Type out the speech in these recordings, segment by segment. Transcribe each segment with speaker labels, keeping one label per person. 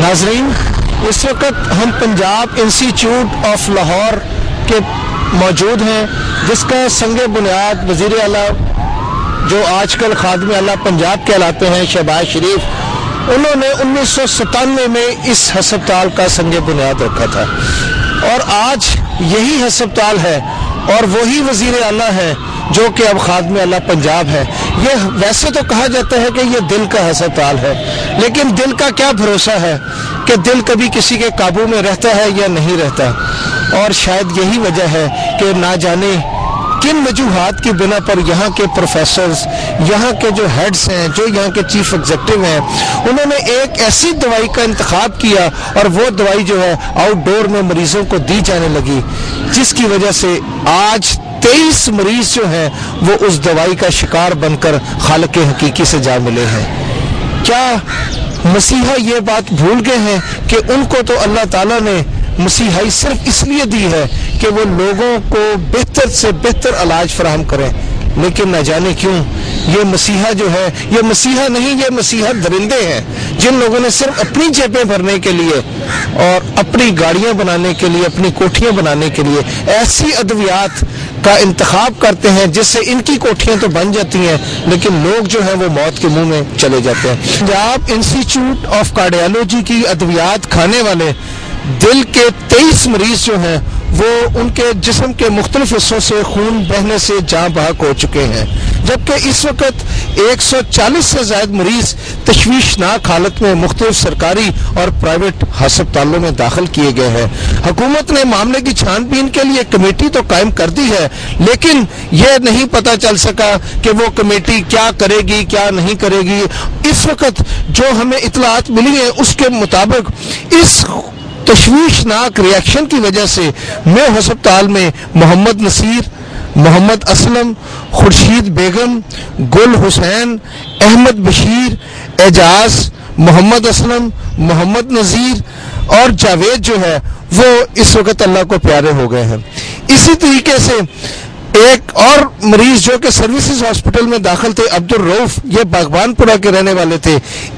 Speaker 1: नाज़रीन, इस वक्त हम पंजाब इंस्टीट्यूट ऑफ लाहौर के मौजूद हैं, जिसका संग बुनियाद वज़ीर आला जो आजकल खादिम आला पंजाब कहलाते हैं शहबाज शरीफ, उन्होंने 1997 में इस हस्पताल का संग बुनियाद रखा था और आज यही हस्पताल है और वही वज़ीर आला है जो कि अब खादिम आला पंजाब है। ये वैसे तो कहा जाता है कि ये दिल का हस्पताल है, लेकिन दिल का क्या भरोसा है कि दिल कभी किसी के काबू में रहता है या नहीं रहता। और शायद यही वजह है कि ना जाने किन वजूहात की बिना पर यहाँ के प्रोफेसर्स, यहाँ के जो हेड्स हैं, जो यहाँ के चीफ एग्जीक्यूटिव हैं, उन्होंने एक ऐसी दवाई का इंतखाब किया और वो दवाई जो है आउटडोर में मरीजों को दी जाने लगी, जिसकी वजह से आज 23 मरीज जो हैं वो उस दवाई का शिकार बनकर खालिक हकीकी से जा मिले हैं। क्या मसीहा ये बात भूल गए हैं कि उनको तो अल्लाह ताला ने मसीहाई सिर्फ इसलिए दी है कि वो लोगों को बेहतर से बेहतर इलाज फराहम करें, लेकिन न जाने क्यों ये मसीहा जो है, ये मसीहा नहीं, ये मसीहा दरिंदे हैं जिन लोगों ने सिर्फ अपनी जेबें भरने के लिए और अपनी गाड़ियां बनाने के लिए, अपनी कोठियां बनाने के लिए ऐसी अद्वियात का इंतखाब करते हैं जिससे इनकी कोठियां तो बन जाती हैं, लेकिन लोग जो हैं वो मौत के मुंह में चले जाते हैं। पंजाब इंस्टीट्यूट ऑफ कार्डियोलॉजी की अद्वियात खाने वाले दिल के 23 मरीज जो हैं वो उनके जिस्म के मुख्तलिफ हिस्सों से खून बहने से जाँ बहक हो चुके हैं, जबकि इस वक्त 140 से ज्यादा मरीज तशवीशनाक हालत में मुख्तलिफ सरकारी और प्राइवेट हस्पतालों में दाखिल किए गए हैं। हुकूमत ने मामले की छानबीन के लिए कमेटी तो कायम कर दी है, लेकिन यह नहीं पता चल सका कि वो कमेटी क्या करेगी क्या नहीं करेगी। इस वक्त जो हमें इतलात मिली है उसके मुताबिक इस तशवीशनाक रिएक्शन की वजह से मैं हस्पताल में मोहम्मद नसीर, मोहम्मद असलम, खुर्शीद बेगम, गुल हुसैन, अहमद बशीर, एजाज, मोहम्मद असलम, मोहम्मद नजीर और जावेद जो है वो इस वक्त अल्लाह को प्यारे हो गए हैं। इसी तरीके से एक और मरीज जो कि सर्विसेज हॉस्पिटल में दाखिल थे, अब्दुल रऊफ, ये बागबानपुरा के रहने वाले थे,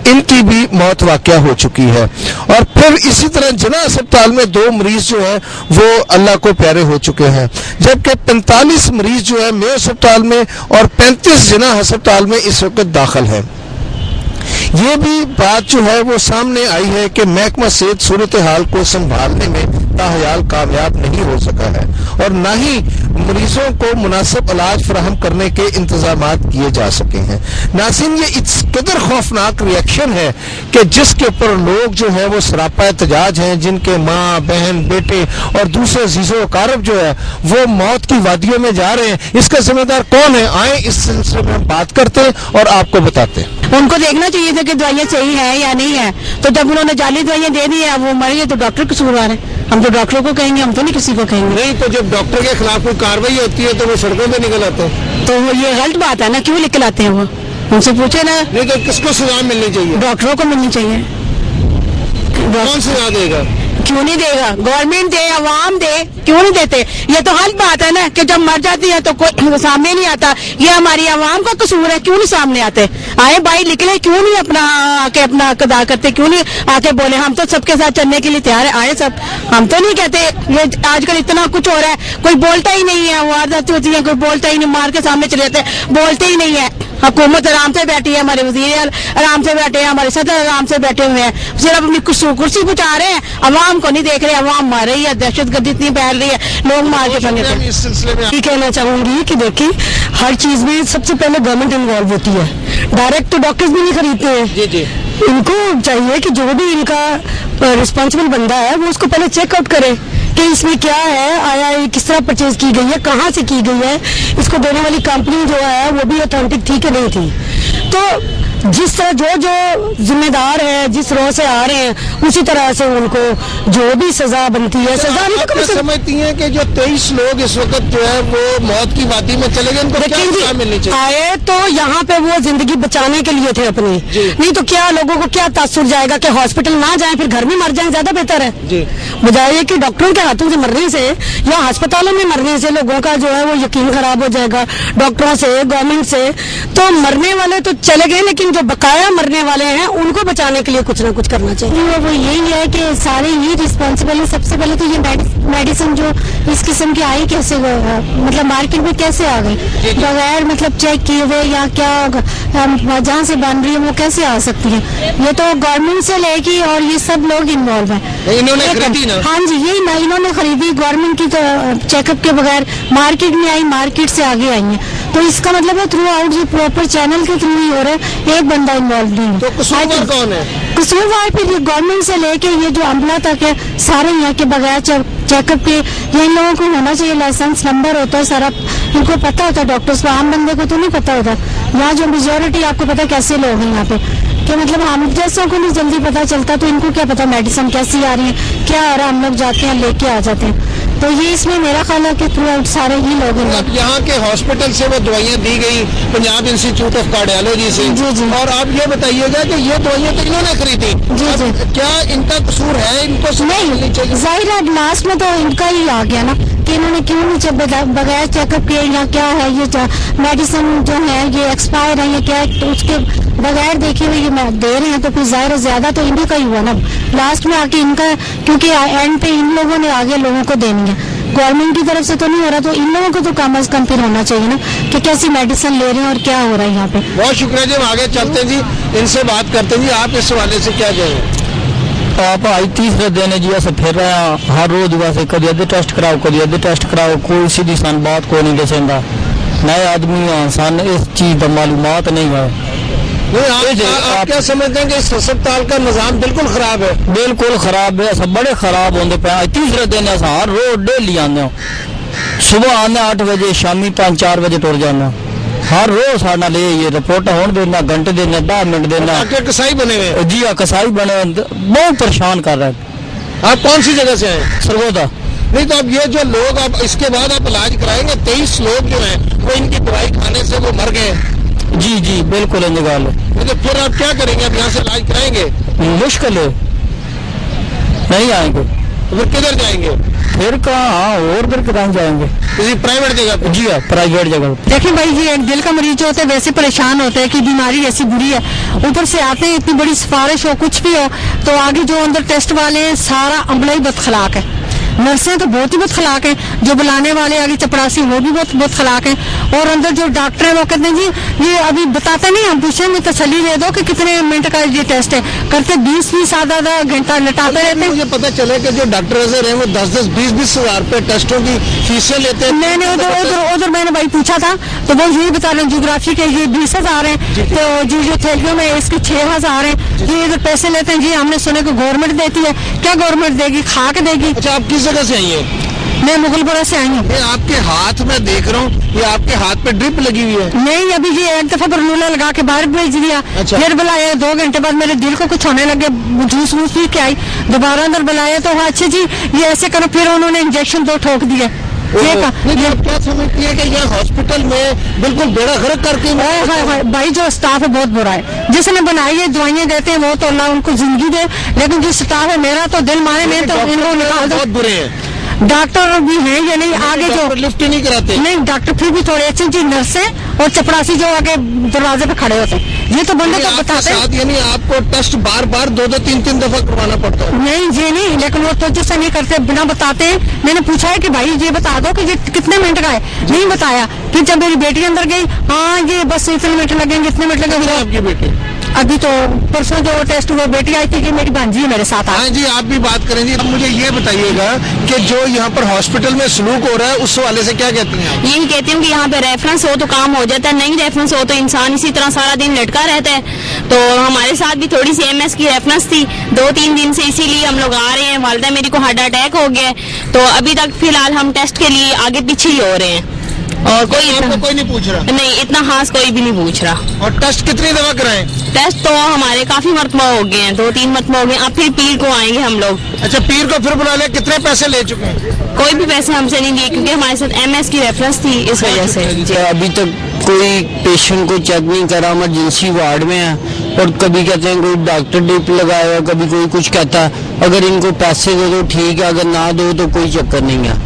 Speaker 1: इनकी भी मौत वाक़या हो चुकी है। और फिर इसी तरह जिना अस्पताल में 2 मरीज जो है वो अल्लाह को प्यारे हो चुके हैं, जबकि 45 मरीज जो है मेयो अस्पताल में और 35 जिना अस्पताल में इस वक्त दाखिल है। ये भी बात जो है वो सामने आई है कि महकमा सेहत सूरत हाल को संभालने में ताहयाल कामयाब नहीं हो सका है और न ही मरीजों को मुनासिब इलाज फराहम करने के इंतजामात किए जा सके हैं। नाज़रीन, ये इस कदर खौफनाक रिएक्शन है कि जिसके ऊपर लोग जो है वो सरापा एहतजाज हैं, जिनके माँ, बहन, बेटे और दूसरे अजीज़ो अकारब जो है वो मौत की वादियों में जा रहे हैं। इसका जिम्मेदार कौन है? आए इस सिलसिले में हम बात करते हैं और आपको बताते हैं।
Speaker 2: उनको देखना चाहिए था कि दवाइयाँ सही है या नहीं है, तो जब उन्होंने जाली दवाइयाँ दे दी है वो मर गए तो डॉक्टर कसूरवार है। हम तो डॉक्टरों को कहेंगे, हम तो नहीं किसी को कहेंगे।
Speaker 1: नहीं तो जब डॉक्टर के खिलाफ कोई कार्रवाई होती है तो वो सड़कों पे निकल आते हैं,
Speaker 2: तो ये गलत बात है ना, क्यों निकल आते हैं वो? उनसे पूछे ना।
Speaker 1: नहीं तो किसको सजा मिलनी चाहिए?
Speaker 2: डॉक्टरों को मिलनी चाहिए।
Speaker 1: कौन सजा देगा?
Speaker 2: क्यों नहीं देगा? गवर्नमेंट दे, अवाम दे, क्यों नहीं देते? ये तो गलत बात है ना कि जब मर जाती है तो कोई सामने नहीं आता। ये हमारी अवाम का कसूर है, क्यों नहीं सामने आते? आए भाई निकले, क्यों नहीं अपना आके अपना अदा करते? क्यों नहीं आके बोले हम तो सबके साथ चलने के लिए तैयार है, आए सब। हम तो नहीं कहते। ये आजकल इतना कुछ हो रहा है, कोई बोलता ही नहीं है, वारदात होती है, कोई बोलता ही नहीं, मार के सामने चले जाते, बोलते ही नहीं है। हुकूमत आराम से बैठी है, हमारे वजीर आराम से बैठे हैं, हमारे सदर आराम से बैठे हुए हैं, सिर्फ अपनी कुर्सी बुझा रहे हैं, अवाम को नहीं देख रहे। अवाम मर रही है, दहशतगर्दी इतनी फैल रही है, लोग मार के फंसे थे।
Speaker 1: इस सिलसिले में
Speaker 3: ये कहना चाहूंगी कि देखिए हर चीज में सबसे पहले गवर्नमेंट इन्वॉल्व होती है, डायरेक्ट तो डॉक्टर्स भी नहीं खरीदते हैं।
Speaker 1: जी जी,
Speaker 3: इनको चाहिए कि जो भी इनका रिस्पॉन्सिबल बंदा है वो उसको पहले चेकआउट करे कि इसमें क्या है, आया ये किस तरह परचेज की गई है, कहाँ से की गई है, इसको देने वाली कंपनी जो है वो भी ऑथेंटिक थी कि नहीं थी। तो जिस तरह जो जिम्मेदार है, जिस रोह से आ रहे हैं, उसी तरह से उनको जो भी सजा बनती है सजा नहीं।
Speaker 1: तो समझती हैं कि जो 23 लोग इस वक्त जो है वो मौत की वादी में चले गए, उनको क्या सजा मिलनी चाहिए?
Speaker 3: आए तो यहाँ पे वो जिंदगी बचाने के लिए थे अपनी, नहीं तो क्या लोगों को क्या तासुर जाएगा कि हॉस्पिटल ना जाए फिर घर में मर जाए, ज्यादा बेहतर है। बजाय कि डॉक्टरों के हाथों से मरने से या अस्पतालों में मरने से लोगों का जो है वो यकीन खराब हो जाएगा डॉक्टरों से, गवर्नमेंट से। तो मरने वाले तो चले गए, लेकिन जो बकाया मरने वाले हैं उनको बचाने के کے لیے कुछ ना कुछ करना चाहिए। वो यही है कि सारे ही रिस्पॉन्सिबल है। सबसे पहले तो ये मेडिसिन जो इस किस्म की आई कैसे मतलब मार्केट में कैसे आ गई बगैर मतलब चेक किए हुए या क्या जहाँ से बन रही है वो कैसे आ सकती है। ये तो गवर्नमेंट से लेके और ये सब लोग इन्वॉल्व है।
Speaker 1: इन्होंने खरीदी ना?
Speaker 3: हाँ जी, यही ना इन्होंने खरीदी गवर्नमेंट की तो चेकअप के बगैर मार्केट में आई, मार्केट से आगे आई है। तो इसका मतलब है थ्रू आउट जो प्रॉपर चैनल के थ्रू ही हो रहा है, एक बंदा इन्वॉल्व नहीं है।
Speaker 1: तो कसूरवार कौन है?
Speaker 3: कसूरवार फिर गवर्नमेंट से लेके ये जो अमला तक है सारे यहाँ के बगैर चेकअप के ये इन लोगों को होना चाहिए। लाइसेंस नंबर होता है सारा, इनको पता होता है डॉक्टर्स को, आम बंदे को तो नहीं पता होता। यहाँ जो मेजोरिटी आपको पता कैसे लोग हैं यहाँ पे कि मतलब हम जैसों को नहीं जल्दी पता चलता, तो इनको क्या पता मेडिसिन कैसी आ रही है क्या आ रहा है। हम लोग जाते हैं लेके आ जाते हैं। तो ये इसमें मेरा ख्याल है कि थ्रू आउट सारे ही लोग हैं।
Speaker 1: अब यहाँ के हॉस्पिटल से वो दवाइयाँ दी गई पंजाब इंस्टीट्यूट ऑफ कार्डियोलॉजी से,
Speaker 3: जी।
Speaker 1: और आप ये बताइएगा कि ये दवाइयाँ तो इन्होंने खरीदी,
Speaker 3: जी।
Speaker 1: क्या इनका कसूर है? इनको
Speaker 3: नहीं, जाहिर है लास्ट में तो इनका ही आ गया ना कि इन्होंने क्यों नहीं बगैर चेकअप किए या क्या है ये मेडिसिन जो है ये एक्सपायर है या क्या है, तो उसके बगैर देखे हुए ये दे रहे हैं। तो फिर जाहिर ज्यादा तो इन्हीं का ही हुआ ना लास्ट में आके इनका, क्योंकि एंड पे इन लोगों ने आगे लोगों को देनी है। गवर्नमेंट की तरफ से तो नहीं हो रहा, तो इन लोगों को तो कम अज कम फिर होना चाहिए ना कि कैसी मेडिसिन ले रहे हैं और क्या हो रहा है यहाँ पे।
Speaker 1: बहुत शुक्रिया जी, हम आगे चलते हैं जी, इनसे बात करते हैं जी। आप इस हवाले से क्या कहेंगे?
Speaker 4: आप आई तीसरे दिन जी ऐसे फिर रहे हैं हर रोज वैसे कभी अद्धे टेस्ट कराओ कभी अद्धे टेस्ट कराओ, कोई सीधी सान बात कोई नहीं दसेंदा। नए आदमी हैं सन इस चीज का मालूमात नहीं है।
Speaker 1: आप क्या समझते हैं कि इस अस्पताल का निजाम बिल्कुल खराब है?
Speaker 4: बिल्कुल खराब है, सब बड़े खराब होंगे पे। तीसरे दिन ऐसा हर रोज डेली आने, सुबह आने 8 बजे शामी 5-4 बजे टुर जाना। हर रोज साढ़ा ले ये रिपोर्ट होने देना, घंटे देना, 10 मिनट देना।
Speaker 1: कसाई बने हुए?
Speaker 4: जी हाँ, कसाई बने, बहुत परेशान कर रहे हैं।
Speaker 1: आप कौन सी जगह से हैं?
Speaker 4: सरगोदा।
Speaker 1: नहीं तो अब ये जो लोग अब इसके बाद आप इलाज कराएंगे, 23 लोग जो हैं वो इनकी दवाई खाने से वो मर गए।
Speaker 4: जी बिल्कुल इंतकाल है।
Speaker 1: तो फिर आप क्या करेंगे? अब यहाँ से इलाज कराएंगे?
Speaker 4: मुश्किल है, नहीं आएंगे।
Speaker 1: तो फिर किधर जाएंगे?
Speaker 4: फिर कहाँ और फिर कहाँ जाएंगे?
Speaker 1: किसी प्राइवेट जगह पे?
Speaker 4: जी हाँ, प्राइवेट जगह।
Speaker 3: देखिए भाई, ये दिल का मरीज जो होता है वैसे परेशान होता है कि बीमारी ऐसी बुरी है, ऊपर से आते हैं इतनी बड़ी सिफारिश हो कुछ भी हो, तो आगे जो अंदर टेस्ट वाले हैं सारा अमला ही बदखलाक है। नर्सें तो बहुत ही बदखलाक हैं, जो बुलाने वाले आगे चपरासी वो भी बहुत बदखलाक हैं, और अंदर जो डॉक्टर है वो कहते हैं जी ये अभी बताते नहीं, हम पूछेंगे तसल्ली दे दो कि कितने मिनट का ये टेस्ट है, करते 20-20 आधा घंटा लटाते रहते हैं।
Speaker 1: मुझे पता चला कि जो डॉक्टर हैं वो 10-10, 20-20 हजार रुपए टेस्टों की फीसें लेते हैं।
Speaker 3: मैंने उधर मैंने भाई पूछा था तो वो यही बता रहे हैं ज्योग्राफी के ये 20,000 है, तो जो थेलियों में इसके 6,000 है, ये इधर पैसे लेते हैं जी। हमने सुने को गवर्नमेंट देती है, क्या गवर्नमेंट देगी? खा के देगी।
Speaker 1: अच्छा, आप किस जगह से आई है?
Speaker 3: मैं मुगलपुरा से आई हूँ।
Speaker 1: आपके हाथ में देख रहा हूँ, ये आपके हाथ पे ड्रिप लगी हुई है?
Speaker 3: नहीं, अभी ये एक दफा बरनूला लगा के बाहर भेज दिया।
Speaker 1: अच्छा।
Speaker 3: फिर बुलाया 2 घंटे बाद मेरे दिल को कुछ होने लगे, जूस वूस पी के आई, दोबारा अंदर बुलाया तो हाँ अच्छे जी ये ऐसे करो, फिर उन्होंने इंजेक्शन 2 ठोक दिए।
Speaker 1: क्या समझती है कि ये हॉस्पिटल में बिल्कुल बेड़ा गर्क करके?
Speaker 3: भाई जो स्टाफ है बहुत बुरा है, जिसने बनाई है दवाइयाँ देते हैं वो तो अल्लाह उनको जिंदगी दे, लेकिन जो स्टाफ है मेरा तो दिल मारे, मैं तो इनको निकाल दो।
Speaker 1: बहुत बुरे हैं
Speaker 3: डॉक्टर भी हैं या नहीं, आगे जो
Speaker 1: लिफ्ट नहीं कराते?
Speaker 3: नहीं, डॉक्टर फिर भी थोड़े अच्छे जी, नर्सें और चपरासी जो आगे दरवाजे पे खड़े होते हैं, ये तो बंदे तो बताते हैं।
Speaker 1: यानी आपको टेस्ट बार 2-3 दफा करवाना पड़ता है?
Speaker 3: नहीं जी नहीं, लेकिन वो तो जैसे नहीं करते, बिना बताते हैं। मैंने पूछा है कि भाई ये बता दो कि ये कितने मिनट का है, नहीं बताया। फिर जब मेरी बेटी अंदर गई, हाँ ये बस इतने मिनट लगेंगे, इतने मिनट लगेंगे।
Speaker 1: आपकी बेटी
Speaker 3: अभी तो परसों जो टेस्ट हुआ बेटी आई थी कि मेरी भांजी है मेरे साथ।
Speaker 1: हाँ जी, आप भी बात करें जी। अब मुझे ये बताइएगा कि जो यहाँ पर हॉस्पिटल में सलूक हो रहा है उस वाले से क्या कहते हैं आप?
Speaker 5: यही कहती हूँ कि यहाँ पे रेफरेंस हो तो काम हो जाता है, नहीं रेफरेंस हो तो इंसान इसी तरह सारा दिन लटका रहता है। तो हमारे साथ भी थोड़ी सी MS की रेफरेंस थी 2-3 दिन से, इसीलिए हम लोग आ रहे हैं। वालिदा मेरी को हार्ट अटैक हो गया, तो अभी तक फिलहाल हम टेस्ट के लिए आगे पीछे ही हो रहे हैं, और
Speaker 1: कोई नहीं पूछ रहा?
Speaker 5: नहीं, इतना खास कोई भी नहीं पूछ रहा।
Speaker 1: और टेस्ट कितनी दफा कराएं?
Speaker 5: टेस्ट तो हमारे काफी मरतबा हो गए हैं, 2-3 मरतबा हो गए। अब फिर पीर को आएंगे हम लोग।
Speaker 1: अच्छा, पीर को फिर बुला ले। कितने पैसे ले चुके हैं?
Speaker 5: कोई भी पैसे हमसे नहीं लिए, क्योंकि हमारे साथ MS की रेफरेंस थी, इस वजह से।
Speaker 4: अभी तक कोई पेशेंट को चेक नहीं करा, इमरजेंसी वार्ड में है, और कभी कहते हैं कोई डॉक्टर ड्रिप लगाया, कभी कोई कुछ कहता है। अगर इनको पैसे दे दो ठीक है, अगर ना दो तो कोई चक्कर नहीं है,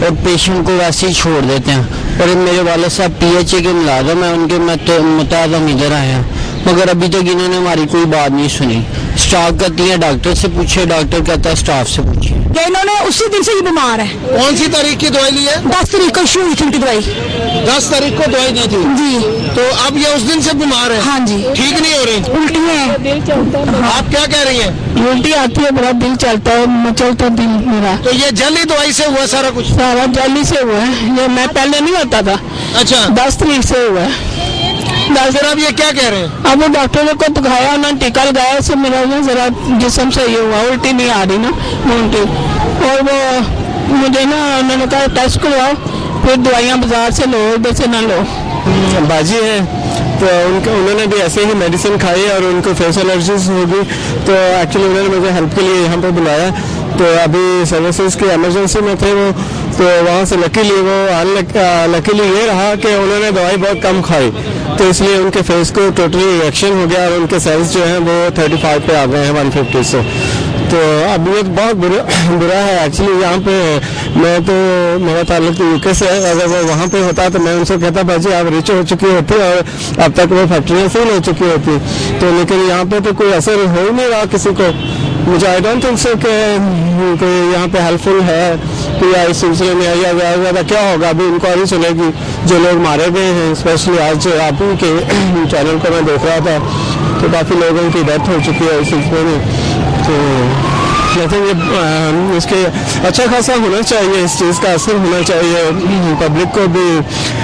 Speaker 4: और पेशेंट को वैसे ही छोड़ देते हैं। और मेरे वाले साहब PHA के मुलाजम है, उनके मुताबिक इधर आए हैं, مگر ابھی تک انہوں نے ہماری کوئی بات نہیں سنی. اسٹاف کہتی ہے ڈاکٹر سے پوچھے, ڈاکٹر کہتا ہے اسٹاف سے پوچھے.
Speaker 3: انہوں نے اسی دن سے ہی بیمار ہے.
Speaker 1: کون سی تاریخ کی دوائی لی ہے؟
Speaker 3: 10 تاریخ کو شروع ہوئی تھی ان کی دوائی.
Speaker 1: 10 تاریخ کو دوائی دی تھی
Speaker 3: جی.
Speaker 1: تو اب یہ اس دن سے بیمار ہے؟
Speaker 3: ہاں جی.
Speaker 1: ٹھیک نہیں ہو رہی؟
Speaker 3: الٹی ہے.
Speaker 1: آپ کیا کہہ رہی ہیں؟
Speaker 2: الٹی آتی ہے, میرا دل چلتا ہے, مچلتا دل میرا.
Speaker 1: تو یہ جلی دوائی سے ہوا سارا کچھ؟
Speaker 2: سارا جلدی سے ہوا ہے, یہ میں پہلے نہیں ہوتا تھا.
Speaker 1: اچھا
Speaker 2: 10 تاریخ سے ہوا ہے.
Speaker 1: پھر اب یہ کیا کہہ رہے ہیں؟
Speaker 2: اب وہ ڈاکٹر کو دکھایا, انہوں نے ٹیکا لگایا, اس سے میرا نا ذرا جسم صحیح ہوا, الٹی نہیں آ رہی نا الٹی. اور وہ مجھے نا انہوں نے کہا ٹیسٹ کرواؤ, پھر دوائیاں بازار سے لو, ادھر سے نہ لو.
Speaker 6: باجی ہے تو انہوں نے بھی ایسے ہی میڈیسن کھائی اور ان کو فیس الرجیز ہو گئی, تو ایکچولی انہوں نے مجھے ہیلپ کے لیے یہاں پہ بلایا. تو ابھی سروسز کی ایمرجنسی میں تھے وہ, تو وہاں سے لکیلی یہ رہا کہ انہوں نے دوائی بہت کم کھائی, تو اس لیے ان کے فیس کو ٹوٹلی ریئیکشن ہو گیا اور ان کے سیلز جو ہیں وہ 35 پہ آ گئے ہیں 150 سے. تو اب یہ بہت برا ہے ایکچولی. یہاں پہ میں تو میرا تعلق تو UK سے ہے, اگر وہ وہاں پہ ہوتا تو میں ان سے کہتا بھائی آپ ریچ ہو چکی ہوتی اور اب تک وہ فیکٹریاں فل ہو چکی ہوتی, تو لیکن یہاں پہ تو کوئی اثر ہو ہی نہیں رہا کسی کو. مجھے آئی ڈونٹ تھنک سو کہ یہاں پہ ہیلپ فل ہے کہ یا اس سلسلے میں یا زیادہ کیا ہوگا. ابھی انکوائری چلے گی, جو لوگ مارے گئے ہیں اسپیشلی آج آپ ہی کے چینل کو میں دیکھ رہا تھا تو کافی لوگوں کی ڈیتھ ہو چکی ہے اس سلسلے میں. تو اس کے اچھا خاصا ہونا چاہیے, اس چیز کا اثر ہونا چاہیے, پبلک کو بھی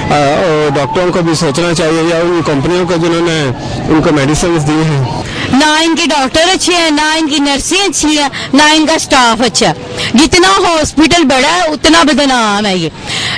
Speaker 6: اور ڈاکٹروں کو بھی سوچنا چاہیے یا ان کمپنیوں کو جنہوں نے ان کو میڈیسنز دی ہیں.
Speaker 2: نہ ان کے ڈاکٹر اچھے ہیں, نہ ان کی نرسیں اچھی ہیں, نہ ان کا اسٹاف اچھا. جتنا ہاسپٹل بڑا ہے اتنا بدنام ہے یہ.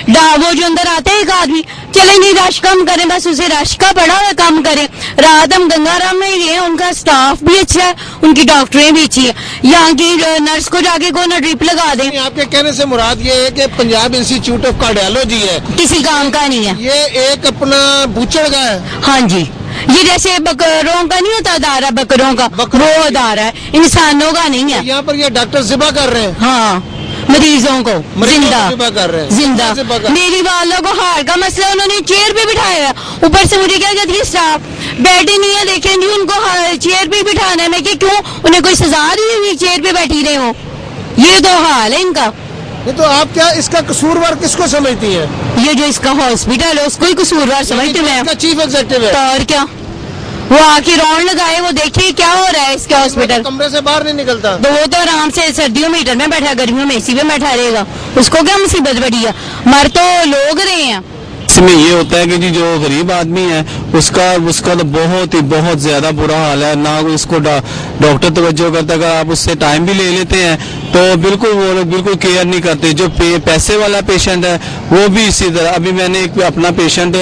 Speaker 2: وہ جو اندر آتے ہیں ایک آدمی, چلیں جی رش کم کریں, بس اسے رش کا بڑا ہوا کم کریں. رات ہم گنگا رام میں گئے, ان کا اسٹاف بھی اچھا ہے, ان کی ڈاکٹریں بھی اچھی ہیں. یہاں کی نرس کو جا کے کوئی نہ ڈرپ لگا دیں.
Speaker 1: آپ کے کہنے سے مراد یہ ہے کہ پنجاب انسٹیٹیوٹ آف کارڈیالوجی ہے,
Speaker 2: کسی کام کا نہیں ہے
Speaker 1: یہ ایک اپنا بوچڑ کا ہے.
Speaker 2: ہاں جی, یہ جیسے بکروں کا نہیں ہوتا ادارہ, بکروں کا وہ ادارہ ہے, انسانوں کا نہیں ہے.
Speaker 1: یہاں پر یہ ڈاکٹر ذبح کر رہے ہیں.
Speaker 2: ہاں, مریضوں کو زندہ
Speaker 1: کر رہے ہیں,
Speaker 2: زندہ. میری والوں کو ہارٹ کا مسئلہ, انہوں نے چیئر پہ بٹھایا ہے. اوپر سے مجھے کیا کہتی ہے اسٹاف بیڈ ہی نہیں ہے, دیکھیں جی ان کو چیئر پہ بٹھانا ہے. میں کہ کیوں, انہیں کوئی سزا دی ہوئی چیئر پہ بیٹھی رہے ہو؟ یہ تو حال ہے ان کا.
Speaker 1: یہ تو آپ کیا اس کا قصوروار کس کو سمجھتی ہیں؟
Speaker 2: یہ جو اس کا ہاسپٹل ہے اس کو ہی قصوروار سمجھتے ہیں.
Speaker 1: چیف ایگزیکٹو ہے.
Speaker 2: اور کیا, وہ آ کے راؤنڈ لگائے, وہ دیکھیے کیا ہو رہا ہے اس کے ہاسپٹل.
Speaker 1: کمرے سے باہر نہیں نکلتا
Speaker 2: تو وہ تو آرام سے سردیوں میں ہیٹر میں بیٹھا, گرمیوں میں اسی پہ بیٹھا رہے گا. اس کو کیا مصیبت بڑی ہے, مر تو لوگ رہے ہیں.
Speaker 6: اس میں یہ ہوتا ہے کہ جی جو غریب آدمی ہے اس کا تو بہت زیادہ برا حال ہے. نہ اس کو ڈاکٹر توجہ کرتا, اگر آپ اس سے ٹائم بھی لے لیتے ہیں تو بالکل وہ لوگ بالکل کیئر نہیں کرتے. جو پیسے والا پیشنٹ ہے وہ بھی اسی طرح. ابھی میں نے ایک اپنا پیشنٹ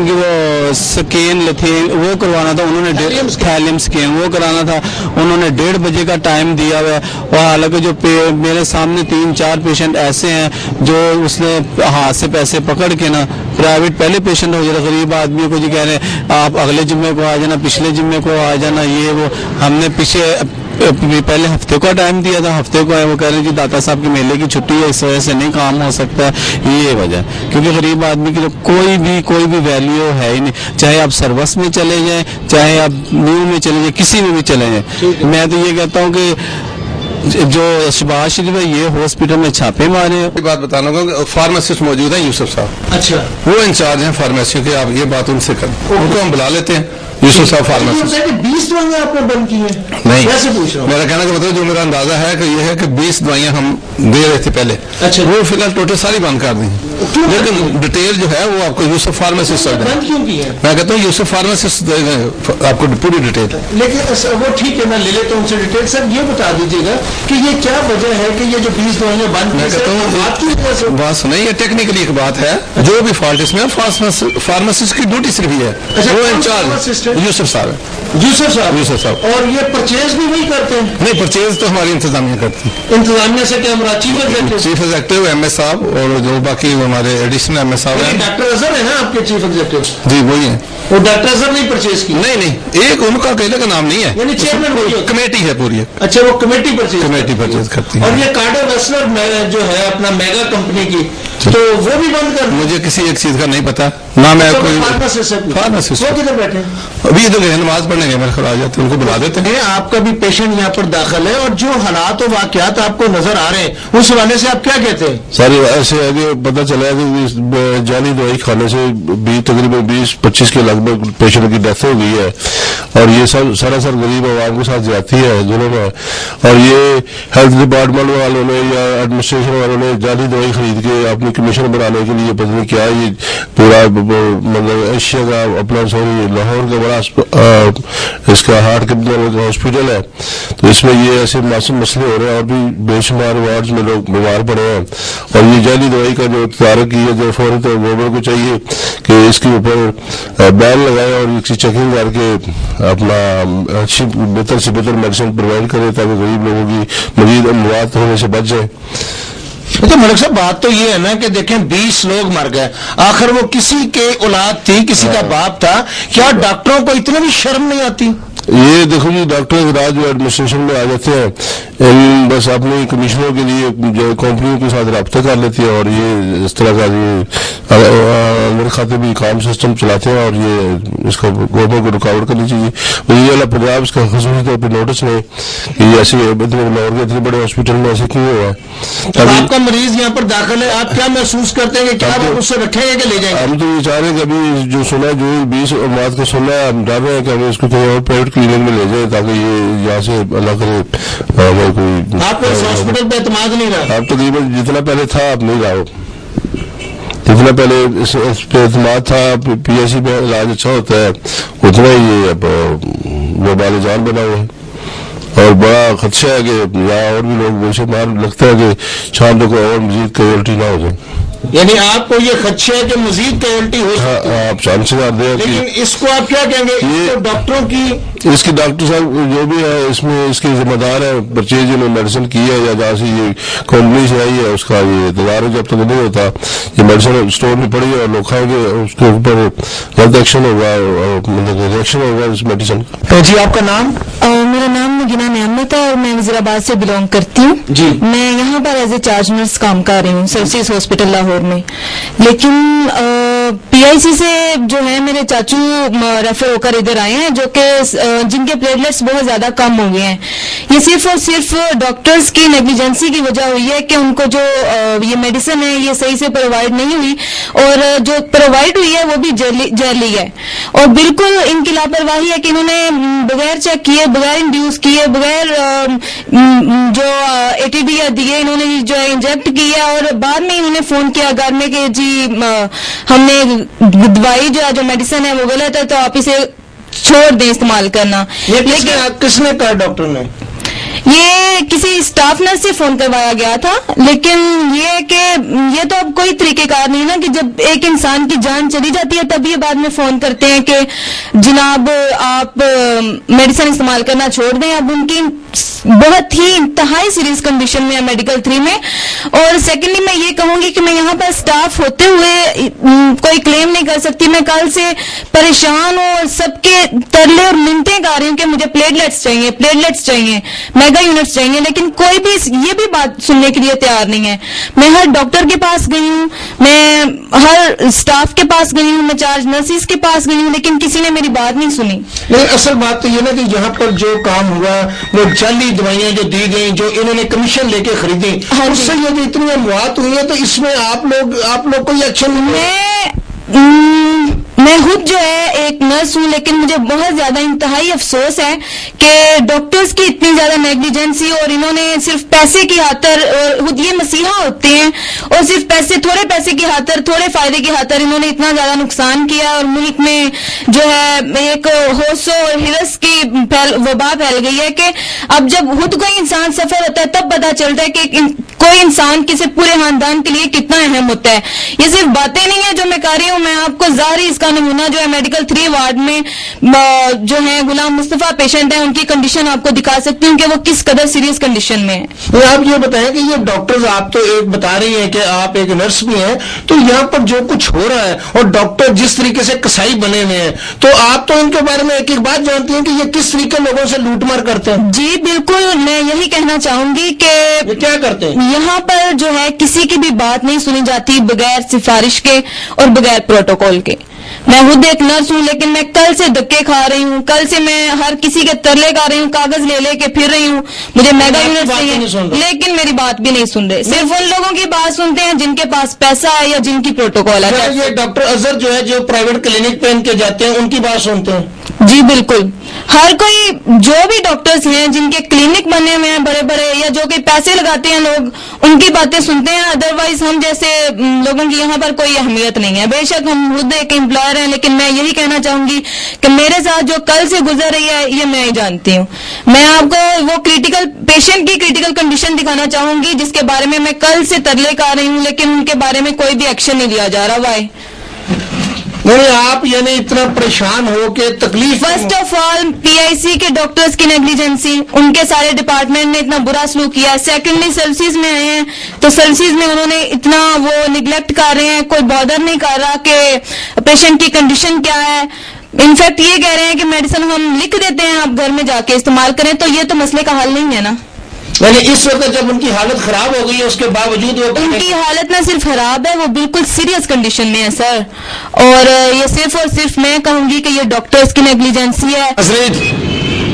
Speaker 6: کی وہ سکین تھے وہ کروانا تھا, انہوں نے تھیلیم سکین وہ کرانا تھا, انہوں نے 1:30 بجے کا ٹائم دیا ہوا ہے. اور حالانکہ جو میرے سامنے 3-4 پیشنٹ ایسے ہیں جو اس نے ہاتھ سے پیسے پکڑ کے نا پرائیویٹ پہلے پیشنٹ ہو جاتا. غریب آدمیوں کو جی کہہ رہے ہیں آپ اگلے جمعے کو آ جانا, پچھلے جمعے کو آ جانا, یہ وہ. ہم نے پہلے ہفتے کو ٹائم دیا تھا, ہفتے کو ہے, وہ کہہ رہے ہیں جی داتا صاحب کی میلے کی چھٹی ہے اس وجہ سے نہیں کام ہو سکتا ہے. یہ وجہ کیونکہ غریب آدمی کی تو کوئی بھی ویلیو ہے ہی نہیں. چاہے آپ سروس میں چلے جائیں, چاہے آپ نیو میں چلے جائیں, کسی میں بھی چلے جائیں. میں تو یہ کہتا ہوں کہ جو شہباز شریف ہے یہ ہاسپٹل میں چھاپے مارے.
Speaker 7: بات بتانا کہ فارماسسٹ موجود ہیں یوسف صاحب,
Speaker 1: اچھا
Speaker 7: وہ انچارج ہیں فارمیسی کے. آپ یہ بات ان سے کریں, ان کو ہم بلا لیتے ہیں. یوسف صاحب فارمیسسٹ.
Speaker 1: 20 دوائیاں آپ نے بند کی ہیں؟
Speaker 7: نہیں,
Speaker 1: کیسے پوچھ رہا ہوں,
Speaker 7: میرا کہنے کا مطلب جو میرا اندازہ ہے کہ یہ ہے کہ 20 دوائیاں ہم دے رہے تھے پہلے,
Speaker 1: اچھا
Speaker 7: وہ فی الحال ٹوٹل ساری بند کر دیں. لیکن ڈیٹیل جو ہے وہ آپ کو یوسف فارمیسسٹ کر دیں.
Speaker 1: بند کیوں کی ہے؟
Speaker 7: میں کہتا ہوں یوسف فارمیسسٹ دے گا آپ کو پوری ڈیٹیل.
Speaker 1: لیکن وہ ٹھیک ہے, میں لے لیتا ہوں ان سے ڈیٹیل. سر یہ بتا دیجیے گا کہ یہ کیا وجہ ہے کہ یہ جو 20 دوائیاں بند
Speaker 7: میں کہتا ہوں بات سنیں, یہ ٹیکنیکلی ایک بات ہے, جو بھی فالٹ اس میں فارماسسٹ کی ڈیوٹی صرف ہی ہے, وہ انچارج یوسف صاحب ہے.
Speaker 1: یوسف صاحب. اور یہ پرچیز بھی وہی کرتے ہیں؟
Speaker 7: نہیں, پرچیز تو ہماری انتظامیہ کرتی ہے.
Speaker 1: انتظامیہ سے کیا مراد؟ چیف
Speaker 7: ایگزیکٹو ایم ایس صاحب اور جو باقی ہمارے ایڈیشنل ایم ایس صاحب ہیں.
Speaker 1: ڈاکٹر اظہر ہے نا آپ کے چیف ایگزیکٹو؟
Speaker 7: جی وہی ہیں.
Speaker 1: وہ ڈاکٹر اظہر نہیں پرچیز کی؟
Speaker 7: نہیں, ایک ان کا اکیلے کا نام نہیں ہے,
Speaker 1: یعنی چیئرمین وہی
Speaker 7: کمیٹی ہے پوری.
Speaker 1: اچھا, وہ کمیٹی پرچیز
Speaker 7: پرچیز کرتی ہے.
Speaker 1: اور یہ کارڈیو ویسلر جو ہے اپنا میگا کمپنی کی, تو وہ بھی بند کر.
Speaker 7: مجھے کسی ایک چیز کا نہیں پتا, نہ میں کوئی
Speaker 1: فارماسسٹ. وہ کدھر بیٹھے
Speaker 7: ابھی ادھر گئے نماز پڑھنے گئے, میرے خیال آ جاتے ہیں, ان کو بلا دیتے ہیں.
Speaker 1: آپ کا بھی پیشنٹ یہاں پر داخل ہے اور جو حالات و واقعات آپ کو نظر آ رہے ہیں اس حوالے سے آپ کیا کہتے ہیں؟
Speaker 8: سر ایسے ہے کہ پتہ چلا ہے کہ جعلی دوائی کھانے سے تقریباً 20-25 کے لگ بھگ پیشنٹ کی ڈیتھ ہو گئی ہے, اور یہ سب سراسر غریب عوام کے ساتھ زیادتی ہے ظلم ہے. اور یہ ہیلتھ ڈپارٹمنٹ والوں نے یا ایڈمنسٹریشن والوں نے جعلی دوائی خرید کے اپنی کمیشن بنانے کے لیے پتہ نہیں کیا, یہ پورا مطلب ایشیا کا اپنا سوری لاہور کا بڑا اس کا ہارٹ کا ہاسپٹل ہے, تو اس میں یہ ایسے معصوم مسئلے ہو رہے ہیں, اور بھی بے شمار وارڈز میں لوگ بیمار پڑے ہیں. اور یہ جعلی دوائی کا جو تدارک کی ہے, جو فوراً تو گورنمنٹ کو چاہیے کہ اس کے اوپر بین لگائے اور اس کی چیکنگ کر کے اپنا اچھی بہتر سے بہتر میڈیسن پرووائڈ کرے تاکہ غریب لوگوں کی مزید اموات ہونے سے بچ جائے.
Speaker 1: تو ملک صاحب بات تو یہ ہے نا کہ دیکھیں 20 لوگ مر گئے, آخر وہ کسی کے اولاد تھی, کسی کا باپ تھا, کیا ڈاکٹروں کو اتنی بھی شرم نہیں آتی؟
Speaker 8: یہ دیکھو جی, ڈاکٹر حضرات جو ایڈمنسٹریشن میں آ جاتے ہیں, بس اپنی کمیشنوں کے لیے جو کمپنیوں کے ساتھ رابطہ کر لیتی ہے, اور یہ اس طرح کا میرے کھاتے بھی کام سسٹم چلاتے ہیں, اور یہ اس کو گورنمنٹ کو رکاوٹ کرنی چاہیے. یہ والا پنجاب اس کا خصوصی طور پہ نوٹس لیں کہ یہ ایسے لاہور کے اتنے بڑے ہاسپٹل میں ایسے کیوں ہوا ہے.
Speaker 1: آپ کا مریض یہاں پر داخل ہے, آپ کیا محسوس کرتے ہیں کہ کیا آپ اس سے رکھیں گے کہ لے جائیں گے؟
Speaker 8: ہم تو یہ چاہ رہے ہیں کہ ابھی جو سنا جو 20 اموات کا سنا ہے, ہم ڈر رہے ہیں کہ ہمیں اس کو کہیں اور پرائیویٹ کلینک میں لے جائیں تاکہ یہ یہاں سے اللہ کرے کوئی.
Speaker 1: آپ کو اس ہاسپٹل پہ اعتماد نہیں رہا؟
Speaker 8: آپ تقریباً جتنا پہلے تھا اب نہیں رہا, جتنا پہلے اس پہ اعتماد تھا, پی ایس سی پہ علاج اچھا ہوتا ہے, اتنا ہی یہ اب وبال جان بنا ہوا ہے. اور بڑا خدشہ ہے کہ یہاں اور بھی لوگ ویسے مار لگتا ہے کہ شام تک اور مزید کیجولٹی نہ ہو جائے.
Speaker 1: یعنی آپ کو یہ خدشہ ہے کہ مزید کیجولٹی ہو سکتی ہے؟
Speaker 8: آپ چانسز آتے ہیں,
Speaker 1: لیکن اس کو آپ کیا کہیں گے؟
Speaker 8: یہ
Speaker 1: ڈاکٹروں کی,
Speaker 8: اس کی ڈاکٹر صاحب جو بھی ہے اس میں اس کے ذمہ دار ہے, پرچیز انہوں نے میڈیسن کی ہے یا جہاں سے یہ کمپنی سے آئی ہے اس کا یہ انتظار ہے. جب تک نہیں ہوتا یہ میڈیسن اسٹور میں پڑی ہے اور لوگ کھائیں گے, اس کے اوپر غلط ایکشن ہوگا, مطلب ریئیکشن ہوگا اس میڈیسن کا.
Speaker 1: جی آپ کا نام؟
Speaker 9: میرا نام مگینہ نعمت ہے اور میں وزیر آباد سے بلونگ کرتی ہوں.
Speaker 1: جی
Speaker 9: میں یہاں پر ایز اے چارج نرس کام کر رہی ہوں سرسیز ہاسپٹل لاہور میں. لیکن پی آئی سی سے جو ہے میرے چاچو ریفر ہو کر ادھر آئے ہیں, جو کہ جن کے پلیٹلیٹس بہت زیادہ کم ہو گئے ہیں. یہ صرف اور صرف ڈاکٹرز کی نیگلیجنسی کی وجہ ہوئی ہے کہ ان کو جو یہ میڈیسن ہے یہ صحیح سے پرووائڈ نہیں ہوئی, اور جو پرووائڈ ہوئی ہے وہ بھی جعلی ہے. اور بالکل ان کی لاپرواہی ہے کہ انہوں نے بغیر چیک کیے, بغیر انڈیوس کیے, بغیر جو اے ٹی ڈی دیے انہوں نے جو ہے انجیکٹ کیا, اور بعد میں انہوں نے فون کیا گھر میں کہ جی ہم نے دوائی جو ہے جو میڈیسن ہے وہ غلط ہے تو آپ اسے چھوڑ دیں استعمال کرنا.
Speaker 1: لیکن کس نے کہا ڈاکٹر نے؟
Speaker 9: یہ کسی اسٹاف نرس سے فون کروایا گیا تھا. لیکن یہ کہ یہ تو اب کوئی طریقہ کار نہیں نا کہ جب ایک انسان کی جان چلی جاتی ہے تب یہ بعد میں فون کرتے ہیں کہ جناب آپ میڈیسن استعمال کرنا چھوڑ دیں. اب ان کی بہت ہی انتہائی سیریس کنڈیشن میں ہے میڈیکل 3 میں. اور سیکنڈلی میں یہ کہوں گی کہ میں یہاں پر اسٹاف ہوتے ہوئے کوئی کلیم نہیں کر سکتی. میں کل سے پریشان ہوں اور سب کے ترلے اور منتیں گا رہی ہوں کہ مجھے پلیٹلیٹس چاہیے, پلیٹلیٹس چاہیے, میگا یونٹس چاہیے, لیکن کوئی بھی یہ بھی بات سننے کے لیے تیار نہیں ہے. میں ہر ڈاکٹر کے پاس گئی ہوں, میں ہر اسٹاف کے پاس گئی ہوں, میں چارج نرسز کے پاس گئی ہوں, لیکن کسی نے میری بات نہیں سنی.
Speaker 1: لیکن اصل بات تو یہ نا کہ یہاں پر جو کام ہوا وہ جعلی دوائیاں جو دی گئیں جو انہوں نے کمیشن لے کے خریدی, اس سے یہ جو اتنی اموات ہوئی ہیں, تو اس میں آپ لوگ کوئی ایکشن نہیں؟
Speaker 9: میں خود جو ہے ایک نرس ہوں, لیکن مجھے بہت زیادہ انتہائی افسوس ہے کہ ڈاکٹرز کی اتنی زیادہ نیگلیجنسی, اور انہوں نے صرف پیسے کی خاطر, خود یہ مسیحا ہوتے ہیں, اور صرف تھوڑے پیسے کی خاطر, تھوڑے فائدے کی خاطر انہوں نے اتنا زیادہ نقصان کیا. اور ملک میں جو ہے ایک ہوش اور ہرس کی وبا پھیل گئی ہے کہ اب جب خود کوئی انسان سفر ہوتا ہے تب پتا چلتا ہے کہ کوئی انسان کسی پورے خاندان کے لیے کتنا اہم ہوتا ہے. یہ صرف باتیں نہیں ہیں جو میں کر رہی ہوں, میں آپ کو ظاہری اس کا नमूना जो है मेडिकल 3 वार्ड में जो है गुलाम मुस्तफा पेशेंट है, उनकी कंडीशन आपको दिखा सकती हूँ कि वो किस कदर सीरियस कंडीशन में है।
Speaker 1: तो आप ये बताएं कि ये डॉक्टर्स, आप तो एक बता रही हैं कि आप एक नर्स भी हैं, तो यहाँ पर जो कुछ हो रहा है और डॉक्टर जिस तरीके से कसाई बने हुए हैं, तो आप तो इनके बारे में एक एक बात जानती हैं कि ये किस तरीके लोगों से लूटमार करते हैं।
Speaker 9: जी बिल्कुल, मैं यही कहना चाहूंगी कि
Speaker 1: ये क्या करते हैं
Speaker 9: यहाँ पर जो है किसी की भी बात नहीं सुनी जाती बगैर सिफारिश के और बगैर प्रोटोकॉल के। मैं खुद एक नर्स हूँ, लेकिन मैं कल से धक्के खा रही हूँ, कल से मैं हर किसी के तरले खा रही हूँ, कागज ले लेके फिर रही हूँ, मुझे मेगा यूनिट चाहिए, लेकिन मेरी बात भी नहीं सुन रहे। सिर्फ उन लोगों की बात सुनते हैं जिनके पास पैसा है या जिनकी प्रोटोकॉल है।
Speaker 1: ये डॉक्टर अजहर जो है, जो प्राइवेट क्लिनिक पे इनके जाते हैं, उनकी बात सुनते हैं।
Speaker 9: जी बिल्कुल, हर कोई जो भी डॉक्टर्स हैं जिनके क्लिनिक बने हुए हैं बड़े बड़े या जो कि पैसे लगाते हैं लोग, उनकी बातें सुनते हैं। अदरवाइज हम जैसे लोगों की यहाँ पर कोई अहमियत नहीं है। बेशक हम खुद एक एम्प्लॉयर हैं, लेकिन मैं यही कहना चाहूंगी कि मेरे साथ जो कल से गुजर रही है ये मैं ही जानती हूँ। मैं आपको वो क्रिटिकल पेशेंट की क्रिटिकल कंडीशन दिखाना चाहूंगी जिसके बारे में मैं कल से तरले कर रही हूँ, लेकिन उनके बारे में कोई भी एक्शन नहीं लिया जा रहा। वाई
Speaker 1: नहीं, आप यानी इतना परेशान हो के तकलीफ।
Speaker 9: फर्स्ट ऑफ ऑल पीआईसी के डॉक्टर्स की नेग्लिजेंसी, उनके सारे डिपार्टमेंट ने इतना बुरा सलूक किया है। सेकेंडली सर्विसेज में आए हैं तो सर्विसेज में उन्होंने इतना वो निगलेक्ट कर रहे हैं, कोई बॉदर नहीं कर रहा कि पेशेंट की कंडीशन क्या है। इनफैक्ट ये कह रहे हैं कि मेडिसिन हम लिख देते हैं, आप घर में जाके इस्तेमाल करें, तो ये तो मसले का हल नहीं है ना।
Speaker 1: यानी इस वक्त जब उनकी हालत खराब हो गई है, उसके बावजूद वो
Speaker 9: उनकी हालत ना सिर्फ खराब है, वो बिल्कुल सीरियस कंडीशन में है सर। और ये सिर्फ और सिर्फ मैं कहूंगी कि ये डॉक्टर्स की नेग्लिजेंसी है।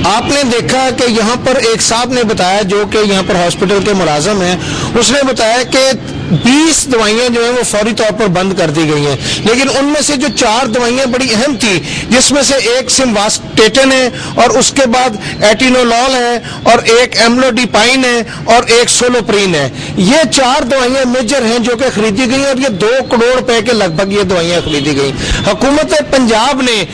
Speaker 1: आपने देखा कि यहाँ पर एक साहब ने बताया, जो कि यहाँ पर हॉस्पिटल के मुलाजम हैं, उसने बताया कि 20 दवाइयां जो है वो फौरी तौर पर बंद कर दी गई हैं, लेकिन उनमें से जो 4 दवाइयां बड़ी अहम थी, जिसमें से एक सिमवास्टेटिन है और उसके बाद एटिनोलॉल है और एक एम्लोडिपाइन है और एक सोलोप्रीन है। ये 4 दवाइयां मेजर हैं जो कि खरीदी गई और ये 2 करोड़ रुपए के लगभग ये दवाइयां खरीदी गई। हुकूमत पंजाब ने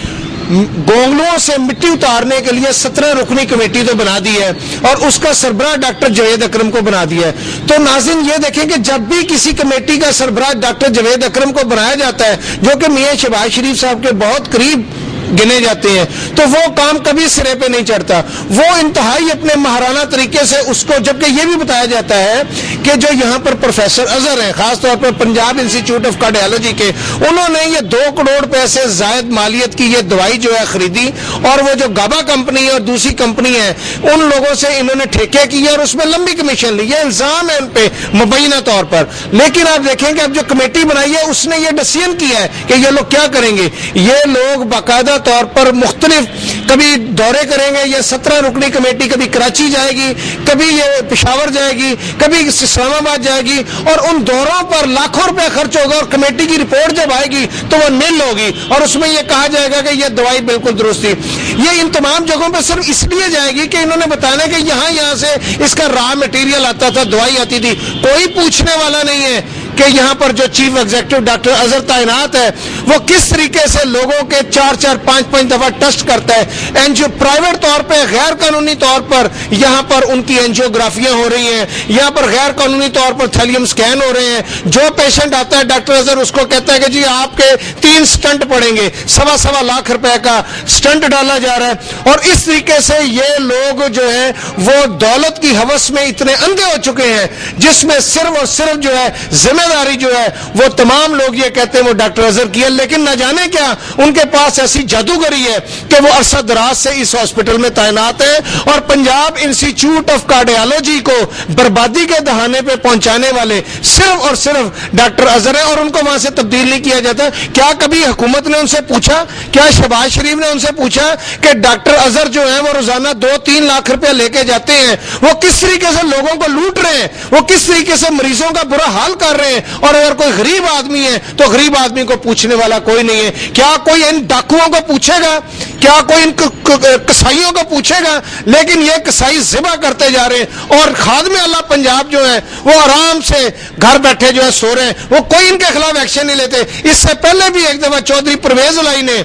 Speaker 1: गोंगलुओं से मिट्टी उतारने के लिए 17 रुकनी कमेटी तो बना दी है और उसका सरबराह डॉक्टर जावेद अकरम को बना दिया है। तो नाज़रीन ये देखें कि जब भी किसी कमेटी का सरबराह डॉक्टर जावेद अकरम को बनाया जाता है, जो कि मियां शहबाज शरीफ साहब के बहुत करीब गिने जाते हैं, तो वो काम कभी सिरे पे नहीं चढ़ता। वो इंतहाई अपने महाराना तरीके से उसको, जबकि ये भी बताया जाता है कि जो यहाँ पर प्रोफेसर अजहर हैं, खासतौर पर पंजाब इंस्टीट्यूट ऑफ कार्डियोलॉजी के, उन्होंने ये 2 करोड़ रुपए से जायद मालियत की ये दवाई जो है खरीदी और वो जो गाबा कंपनी और दूसरी कंपनी है उन लोगों से इन्होंने ठेके किए और उसमें लंबी कमीशन ली। ये इल्जाम है उन पे मुबैना तौर पर। लेकिन आप देखेंगे अब जो कमेटी बनाई है उसने ये डिसीजन किया है कि ये लोग क्या करेंगे। ये लोग बाकायदा तौर पर मुख्तलिफ कभी दौरे करेंगे। ये 17 रुकनी कमेटी कभी कराची जाएगी, कभी ये पेशावर जाएगी, कभी इस्लामाबाद जाएगी और उन दौरों पर लाखों रुपए खर्च होगा और कमेटी की रिपोर्ट जब आएगी तो वो नील होगी और उसमें ये कहा जाएगा कि ये दवाई बिल्कुल दुरुस्त थी। ये इन तमाम जगहों पर सिर्फ इसलिए जाएगी कि इन्होंने बताना कि यहाँ से इसका रॉ मटेरियल आता था, दवाई आती थी। कोई पूछने वाला नहीं है कि यहाँ पर जो चीफ एग्जीक्यूटिव डॉक्टर अजहर तैनात है वो किस तरीके से लोगों के 4-4, 5-5 दफा टेस्ट करता है। एनजीओ प्राइवेट तौर पे गैर कानूनी तौर पर यहाँ पर उनकी एंजियोग्राफियां हो रही हैं, यहाँ पर गैर कानूनी तौर पर थैलियम स्कैन हो रहे हैं। जो पेशेंट आता है डॉक्टर अजहर उसको कहता है कि जी आपके 3 स्टंट पड़ेंगे, 1.25 लाख रुपए का स्टंट डाला जा रहा है। और इस तरीके से ये लोग जो है वो दौलत की हवस में इतने अंधे हो चुके हैं जिसमें सिर्फ और सिर्फ जो है जिम्मेदारी जो है वो तमाम लोग ये कहते हैं वो डॉक्टर अजहर की है। लेकिन न जाने क्या उनके पास ऐसी जादूगरी है कि वो अरसा दराज से इस हॉस्पिटल में तैनात है और पंजाब इंस्टीट्यूट ऑफ कार्डियोलॉजी को बर्बादी के दहाने पे पहुंचाने वाले सिर्फ और सिर्फ डॉक्टर अजहर है और उनको वहां से तब्दील नहीं किया जाता। क्या कभी हुकूमत ने उनसे पूछा, क्या शहबाज शरीफ ने उनसे पूछा कि डॉक्टर अजहर जो है वो रोजाना 2-3 लाख रुपया लेके जाते हैं, वो किस तरीके से लोगों को लूट रहे हैं, वो किस तरीके से मरीजों का बुरा हाल कर रहे हैं। और अगर कोई गरीब आदमी है तो गरीब आदमी को पूछने वाला कोई नहीं है। क्या कोई इन डाकुओं को पूछेगा, क्या कोई इन कसाईयों को पूछेगा? लेकिन ये कसाई ज़िबा करते जा रहे हैं और खादमे अल्लाह पंजाब जो है वो आराम से घर बैठे जो है सो रहे हैं, वो कोई इनके खिलाफ एक्शन नहीं लेते। इससे पहले भी एक दफा चौधरी परवेज लाई ने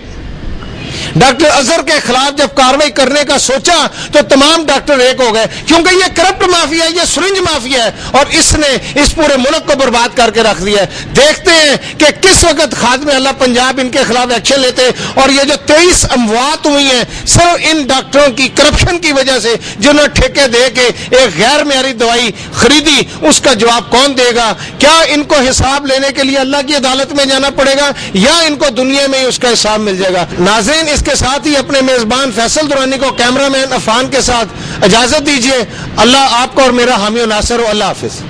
Speaker 1: ڈاکٹر اظہر کے خلاف جب کارروائی کرنے کا سوچا تو تمام ڈاکٹر ایک ہو گئے، کیونکہ یہ کرپٹ مافیا ہے، یہ سرنج مافیا ہے، اور اس نے اس پورے ملک کو برباد کر کے رکھ دیا ہے۔ دیکھتے ہیں کہ کس وقت خادم اللہ پنجاب ان کے خلاف ایکشن لیتے، اور یہ جو 23 اموات ہوئی ہیں صرف ان ڈاکٹروں کی کرپشن کی وجہ سے، جنہوں نے ٹھیکے دے کے ایک غیر معیاری دوائی خریدی، اس کا جواب کون دے گا؟ کیا ان کو حساب لینے کے لیے اللہ کی عدالت میں جانا پڑے گا یا ان کو دنیا میں ہی اس کا حساب مل جائے گا؟ ناظرین، اس کے ساتھ ہی اپنے میزبان فیصل درانی کو کیمرہ مین عفان کے ساتھ اجازت دیجیے۔ اللہ آپ کو اور میرا حامی و ناصر ہو۔ اللہ حافظ۔